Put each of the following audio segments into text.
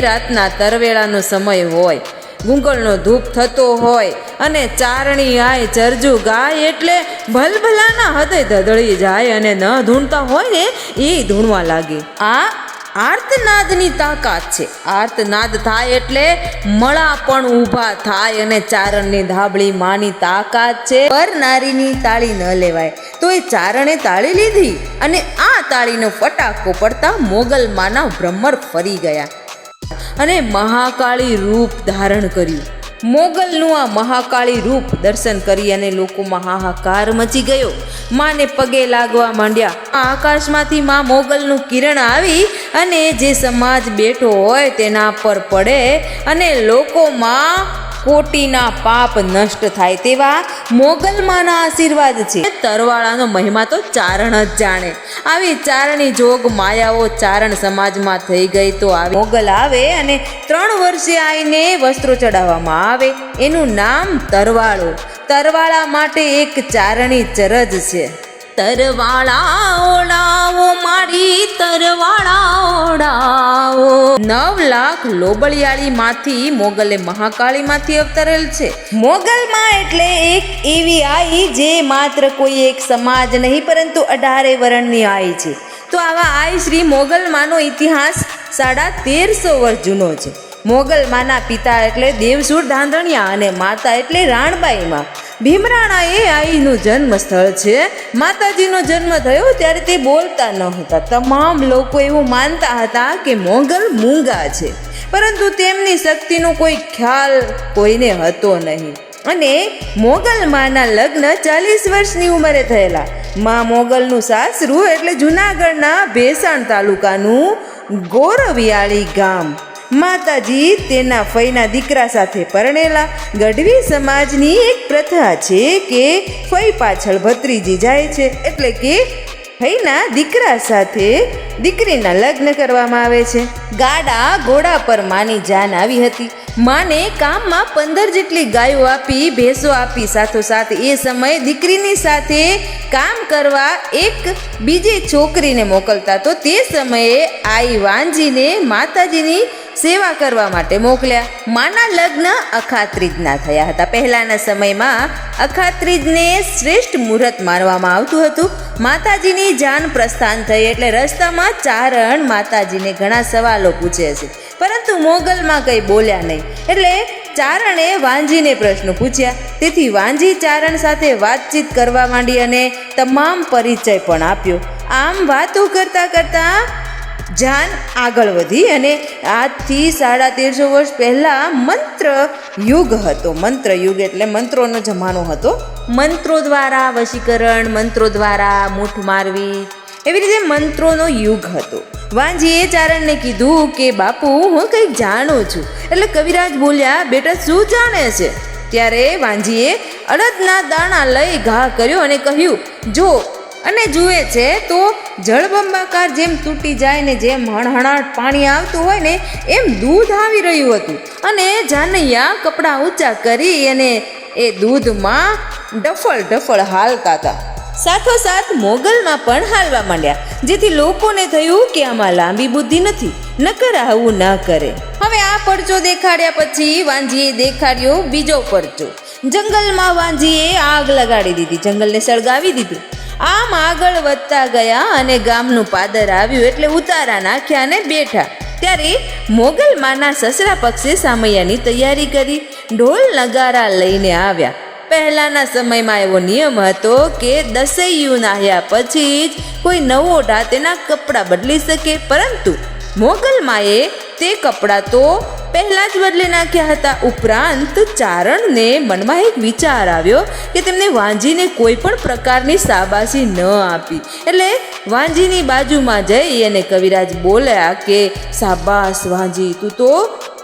રાતના તરવેળાનો સમય હોય, ગુંગળનો ધૂપ થતો હોય અને ચારણી આય ચરજુ ગાય એટલે ભલભલાના હૃદય ધધળી જાય અને ન ધૂણતા હોય ને એ ધૂણવા લાગે. આ આર્તનાદની તાકાત છે. આર્તનાદ થાય એટલે મળા પણ ઊભા થાય અને ચારણની ધાબળી માની તાકાત છે. પર નારીની તાળી ન લેવાય તો એ ચારણે તાળી લીધી અને આ તાળીનો ફટાકો પડતા મોગલમાના ભ્રમર ફરી ગયા અને મહાકાળી રૂપ ધારણ કર્યું. મોગલનું આ મહાકાળી રૂપ દર્શન કરી અને લોકોમાં હાહાકાર મચી ગયો. માને પગે લાગવા માંડ્યા. આકાશમાંથી માં મોગલનું કિરણ આવી અને જે સમાજ બેઠો હોય તેના પર પડે અને લોકોમાં કોટીના પાપ નષ્ટ થાય તેવા મોગલમાના આશીર્વાદ છે. તરવાળાનો મહિમા તો ચારણ જ જાણે. આવી ચારણી જોગ માયાઓ ચારણ સમાજમાં થઈ ગઈ તો આવી મોગલ આવે અને 3 વર્ષે આવીને વસ્ત્રો ચડાવવામાં આવે. એનું નામ તરવાળો. તરવાળા માટે એક ચારણી ચરજ છે. તરવાળા ઓડાવો મારી તરવાળા ઓડાવો. 9 લાખ લોબળિયાળી માંથી મોગલે મહાકાળી માંથી અવતરેલ છે. મોગલમાં એટલે એક એવી આઈ જે માત્ર કોઈ એક સમાજ નહીં પરંતુ 18 વર્ણની આઈ છે. તો આવા આઈ શ્રી મોગલમાનો ઇતિહાસ 1350 વર્ષ જૂનો છે. મોગલમાના પિતા એટલે દેવસુર ધાંધણિયા અને માતા એટલે રાણબાઈમાં. ભીમરાણા એ આઈનું જન્મ સ્થળ છે. માતાજીનો જન્મ થયો ત્યારે તે બોલતા ન હતા. તમામ લોકો એવું માનતા હતા કે મોગલ મૂંગા છે, પરંતુ તેમની શક્તિનો કોઈ ખ્યાલ કોઈને હતો નહીં. અને મોગલમાના લગ્ન 40 વર્ષની ઉંમરે થયેલા. માં મોગલનું સાસરું એટલે જૂનાગઢના ભેસાણ તાલુકાનું ગોરવિયાળી ગામ. માતાજી તેના ફઈના દીકરા સાથે પરણેલા. ગઢવી સમાજની એક પ્રથા છે કે ફઈ પાછળ ભત્રીજી જાય છે, એટલે કે ફઈના દીકરા સાથે દીકરીના લગ્ન કરવામાં આવે છે. ગાડા ઘોડા પર માની જાન આવી હતી. માને કામમાં 15 જેટલી ગાયો આપી, ભેંસો આપી. સાથોસાથ એ સમયે દીકરીની સાથે કામ કરવા એક બીજી છોકરીને મોકલતા. તો તે સમયે આઈ વાંજીને માતાજીની સેવા કરવા માટે મોકલ્યા. માના લગ્ન અખાત્રીજના થયા હતા. પહેલાના સમયમાં અખાત્રીજને શ્રેષ્ઠ મુહૂર્ત માનવામાં આવતું હતું. માતાજીની જાન પ્રસ્થાન થઈ એટલે રસ્તામાં ચારણ માતાજીને ઘણા સવાલો પૂછે છે, પરંતુ મોગલમાં કંઈ બોલ્યા નહીં. એટલે ચારણે વાંજીને પ્રશ્નો પૂછ્યા. તેથી વાંજી ચારણ સાથે વાતચીત કરવા માંડી અને તમામ પરિચય પણ આપ્યો. આમ વાતો કરતા કરતા જાન આગળ વધી અને આજથી 1350 વર્ષ પહેલાં મંત્ર યુગ હતો. મંત્ર યુગ એટલે મંત્રોનો જમાનો હતો. મંત્રો દ્વારા વશીકરણ, મંત્રો દ્વારા મૂઠ મારવી, એવી રીતે મંત્રોનો યુગ હતો. વાંજીએ ચારણને કીધું કે બાપુ, હું કંઈક જાણું છું. એટલે કવિરાજ બોલ્યા, બેટા શું જાણે છે? ત્યારે વાંજીએ અડદના દાણા લઈ ઘા કર્યો અને કહ્યું, જો અને જુએ છે તો જળબંબાકાર જેમ તૂટી જાય ને જેમ હણહણાટ પાણી આવતું હોય ને એમ દૂધ આવી રહ્યું હતું. અને જાનૈયા કપડાં ઊંચા કરી અને એ દૂધમાં ડફળ ડફળ હાલતા હતા. સાથોસાથ મોગલમાં પણ હાલવા માંડ્યા, જેથી લોકોને થયું કે આમાં લાંબી બુદ્ધિ નથી, નકર આવું ન કરે. હવે આ પરચો દેખાડ્યા પછી વાંજીએ દેખાડ્યો બીજો પરચો. જંગલમાં વાંજીએ આગ લગાડી દીધી, જંગલને સળગાવી દીધું. આમ આગળ વધતા ગયા અને ગામનું પાદર આવ્યું એટલે ઉતારા નાખ્યા અને બેઠા. ત્યારે મોગલમાના સસરા પક્ષે સામૈયાની તૈયારી કરી. ઢોલ નગારા લઈને આવ્યા. પહેલાના સમયમાં એવો નિયમ હતો કે દસૈયું નાહ્યા પછી જ કોઈ નવો ઢા તેના કપડાં બદલી શકે, પરંતુ મોગલમાએ તે કપડાં તો પહેલાં જ બદલી નાખ્યા હતા. ઉપરાંત ચારણને મનમાં એક વિચાર આવ્યો કે તેમને વાંજીને કોઈ પણ પ્રકારની શાબાશી ન આપી. એટલે વાંજીની બાજુમાં જઈ અને કવિરાજ બોલ્યા કે શાબાશ વાંજી, તું તો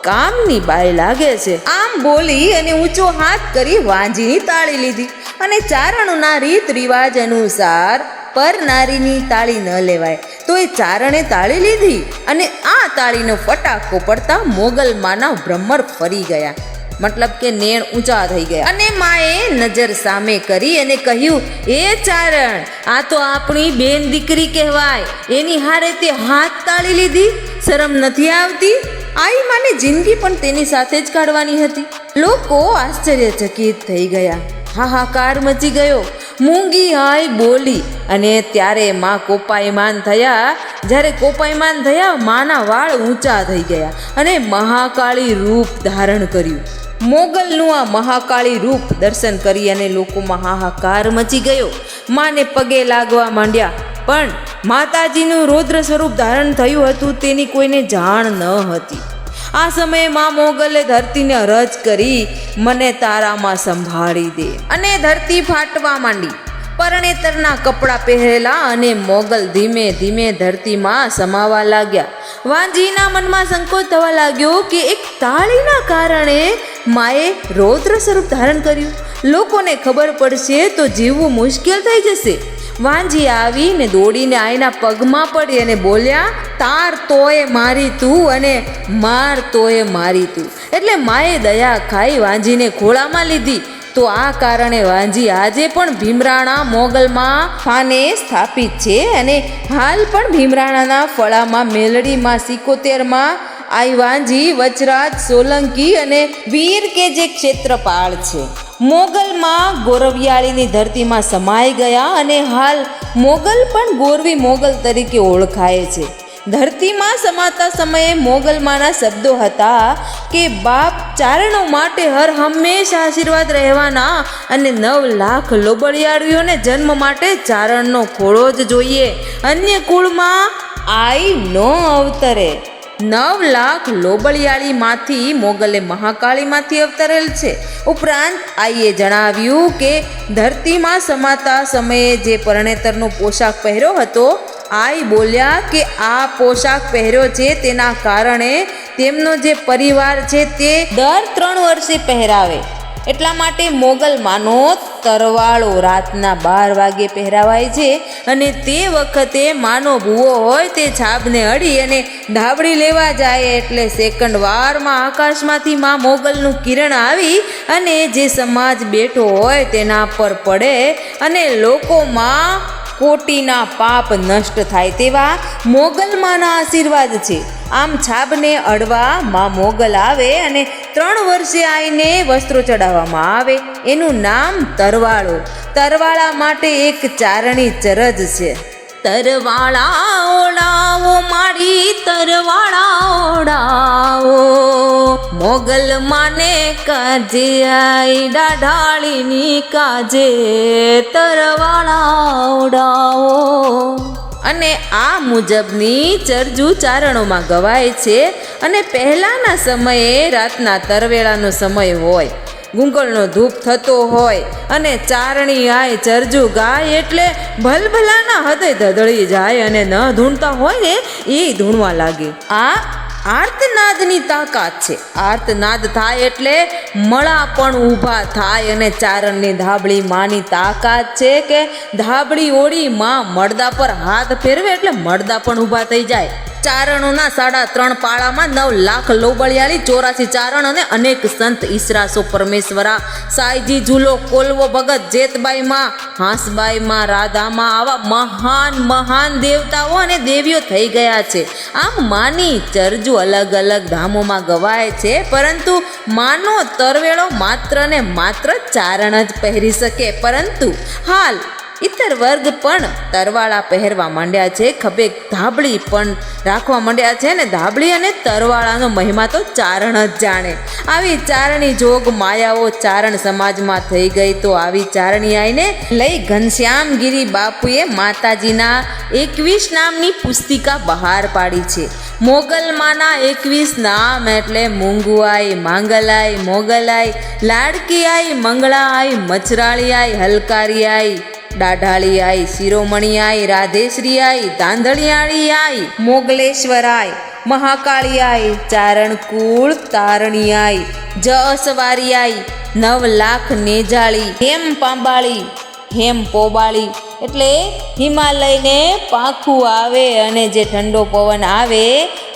કામની બાઈ લાગે છે. આમ બોલી અને ઊંચો હાથ કરી વાંજીની તાળી લીધી. અને ચારણોના રીત રિવાજ અનુસાર પર નારીની તાળી ન લેવાય, તો એ ચારણે તાળી લીધી અને આ તાળીનો ફટાકો પડતા મોગલમાના ભ્રમર ફરી ગયા. મતલબ કે નેણ ઊંચા થઈ ગયા. અને માએ નજર સામે કરી અને કહ્યું, એ ચારણ, આ તો આપણી બેન દીકરી કહેવાય, એની હારે તે હાથ તાળી લીધી, શરમ નથી આવતી? આઈ માને જિંદગી પણ તેની સાથે જ કાઢવાની હતી. લોકો આશ્ચર્યચકિત થઈ ગયા. હાહાકાર મચી ગયો. મૂંગી આઈ બોલી અને ત્યારે માં કોપાયમાન થયા. જ્યારે કોપાયમાન થયા, માના વાળ ઊંચા થઈ ગયા અને મહાકાળી રૂપ ધારણ કર્યું. મોગલનું આ મહાકાળી રૂપ દર્શન કરી અને લોકોમાં હાહાકાર મચી ગયો. માને પગે લાગવા માંડ્યા, પણ માતાજીનું રૌદ્ર સ્વરૂપ ધારણ થયું હતું તેની કોઈને જાણ ન હતી. આ સમયે માં મોગલે ધરતીને અરજ કરી, મને તારામાં સંભાળી દે. અને ધરતી ફાટવા માંડી. પરણેતરના કપડાં પહેરેલા અને મોગલ ધીમે ધીમે ધરતીમાં સમાવા લાગ્યા. વાંજીના મનમાં સંકોચ થવા લાગ્યો કે એક તાળીના કારણે માએ રૌદ્ર સ્વરૂપ ધારણ કર્યું. લોકોને ખબર પડશે તો જીવવું મુશ્કેલ થઈ જશે. વાંજી આવીને દોડીને આઈના પગમાં પડી અને બોલ્યા, તાર તોય મારી તું અને માર તોય મારી તું. એટલે માએ દયા ખાઈ વાંજીને ખોળામાં લીધી. તો આ કારણે વાંજી આજે પણ ભીમરાણા મોગલમાં ફાને સ્થાપિત છે અને હાલ પણ ભીમરાણાના ફળામાં મેલડીમાં 71માં આઈ વાંજી વચરાજ સોલંકી અને વીર કે જે ક્ષેત્રપાળ છે. મોગલમાં ગોરવિયાળીની ધરતીમાં સમાઈ ગયા અને હાલ મોગલ પણ ગોરવી મોગલ તરીકે ઓળખાય છે. ધરતીમાં સમાતા સમયે મોગલમાંના શબ્દો હતા કે બાપ ચારણો માટે હર હંમેશા આશીર્વાદ રહેવાના અને 9 લાખ લોબડિયાળીઓને જન્મ માટે ચારણનો ખોળો જ જોઈએ. અન્ય કુળમાં આઈ નો અવતરે. 9 લાખ લોબડિયાળીમાંથી મોગલે મહાકાળીમાંથી અવતરેલ છે. ઉપરાંત આઈએ જણાવ્યું કે ધરતીમાં સમાતા સમયે જે પરણેતરનો પોશાક પહેર્યો હતો, આઈ બોલ્યા કે આ પોશાક પહેર્યો છે તેના કારણે તેમનો જે પરિવાર છે તે દર 3 વર્ષે પહેરાવે. એટલા માટે મોગલમાંનો તરવાળો રાતના 12 વાગે પહેરાવાય છે અને તે વખતે માનો ભૂવો હોય તે છાબને અડી અને ધાબળી લેવા જાય એટલે સેકન્ડ વારમાં આકાશમાંથી માં મોગલનું કિરણ આવી અને જે સમાજ બેઠો હોય તેના પર પડે અને લોકોમાં કોટીના પાપ નષ્ટ થાય તેવા મોગલમાંના આશીર્વાદ છે. આમ છાબને અડવા માં મોગલ આવે અને 3 વર્ષે આઈને વસ્ત્રો ચડાવવામાં આવે. એનું નામ તરવાળો. તરવાળા માટે એક ચારણી ચરજ છે. તરવાળા ઓડાવો મારી તરવાળા ઓડાવો, મોગલ માને કાજે આઈ ડાઢાળીની કાજે તરવાળા ઓડાવો. અને આ મુજબની ચરજુ ચારણોમાં ગવાય છે. અને પહેલાંના સમયે રાતના તરવેળાનો સમય હોય, ગુંગળનો ધૂપ થતો હોય અને ચારણી આય ચરજુ ગાય એટલે ભલભલાના હૃદય ધધળી જાય અને ન ધૂણતા હોય ને એ ધૂણવા લાગે. આ આર્તનાદની તાકાત છે. આર્તનાદ થાય એટલે મળા પણ ઊભા થાય અને ચારણની ધાબળી માની તાકાત છે કે ધાબળી ઓળી માં મળદા પર હાથ ફેરવે એટલે મળદા પણ ઊભા થઈ જાય. ચારણોના 3.5 પાળામાં 9 લાખ લોબડિયાળી, 84 ચારણ અને અનેક સંત ઈસરાસો પરમેશ્વરા, સાઈજી ઝૂલો, કોલવો ભગત, જેતબાઈમાં, હાંસબાઈમાં, રાધામાં આવા મહાન મહાન દેવતાઓ અને દેવીઓ થઈ ગયા છે. આમ માની ચરજુ અલગ અલગ ધામોમાં ગવાય છે, પરંતુ માનો તરવેળો માત્ર ને માત્ર ચારણ જ પહેરી શકે. પરંતુ હાલ ઇતર વર્ગ પણ તરવાળા પહેરવા માંડ્યા છે. ખભે ધાબળી પણ રાખવા માંડ્યા છે અને ધાબળી અને તરવાળાનો મહિમા તો ચારણ જ જાણે. આવી ચારણી જોગ માયાઓ ચારણ સમાજમાં થઈ ગઈ તો આવી ચારણી આઈને લઈ ઘનશ્યામગીરી બાપુએ માતાજીના 21 નામની પુસ્તિકા બહાર પાડી છે. મોગલમાંના 21 નામ એટલે મૂંગુઆઈ, માંગલાઈ, મોગલાઈ, લાડકી આઈ, મંગળા આઈ, મચરાળી આઈ, હલકારી આઈ, દાઢાળી આઈ, શિરોમણી આઈ, રાધેશ્રી આઈ, તાંદળિયાળી આઈ, મોગલેશ્વર આઈ, મહાકાળી આઈ, ચારણકુળ તારણી આઈ, જસવારી આઈ, 9 લાખ નેજાળી, હેમ પાંબાળી, હેમ પોબાળી એટલે હિમાલયને પાંખું આવે અને જે ઠંડો પવન આવે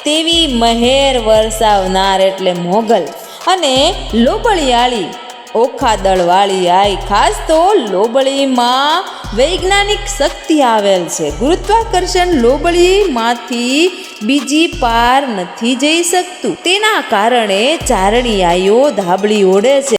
તેવી મહેર વરસાવનાર એટલે મોગલ. અને લોબળિયાળી ઓખાદળવાળી આઈ. ખાસ તો લોબળીમાં વૈજ્ઞાનિક શક્તિ આવેલ છે. ગુરુત્વાકર્ષણ લોબળીમાંથી બીજી પાર નથી જઈ શકતું. તેના કારણે ચારણિયાઈઓ ધાબળી ઓઢે છે.